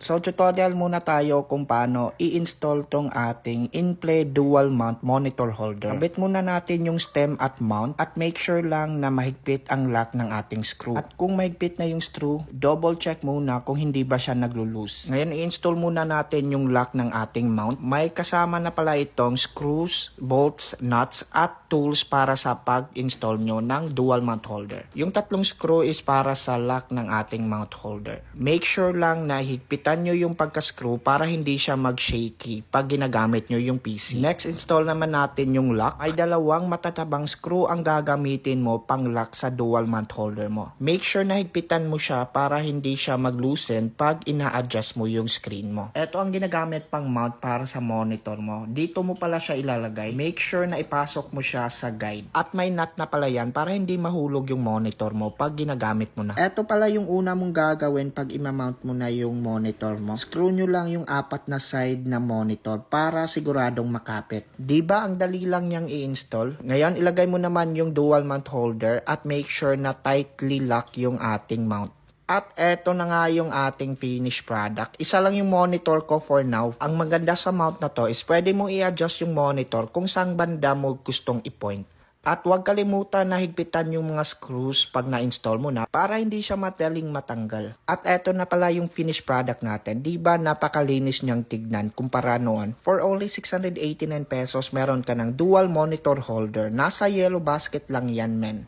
So tutorial muna tayo kung paano i-install tong ating in-play dual mount monitor holder. Kabit muna natin yung stem at mount at make sure lang na mahigpit ang lock ng ating screw. At kung mahigpit na yung screw, double check muna kung hindi ba siya naglo-loose. Ngayon i-install muna natin yung lock ng ating mount. May kasama na pala itong screws, bolts, nuts at tools para sa pag-install nyo ng dual mount holder. Yung tatlong screw is para sa lock ng ating mount holder. Make sure lang na higpitan nyo yung pagka-screw para hindi siya mag-shaky pag ginagamit nyo yung PC. Next, install naman natin yung lock. Ay dalawang matatabang screw ang gagamitin mo pang lock sa dual mount holder mo. Make sure na higpitan mo siya para hindi siya mag-loosen pag ina-adjust mo yung screen mo. Ito ang ginagamit pang mount para sa monitor mo. Dito mo pala siya ilalagay. Make sure na ipasok mo siya sa guide. At may nut na pala yan para hindi mahulog yung monitor mo pag ginagamit mo na. Ito pala yung una mong gagawin pag ima-mount mo na yung monitor mo. Screw nyo lang yung apat na side na monitor para siguradong makapit. Diba ang dali lang niyang i-install? Ngayon ilagay mo naman yung dual mount holder at make sure na tightly lock yung ating mount. At eto na nga yung ating finished product. Isa lang yung monitor ko for now. Ang maganda sa mount na to is pwede mong i-adjust yung monitor kung saan banda mo gustong i-point. At huwag kalimutan na higpitan yung mga screws pag na-install mo na para hindi siya madaling matanggal. At eto na pala yung finished product natin. Diba napakalinis niyang tignan kumpara noon? For only 689 pesos meron ka ng dual monitor holder. Nasa yellow basket lang yan men.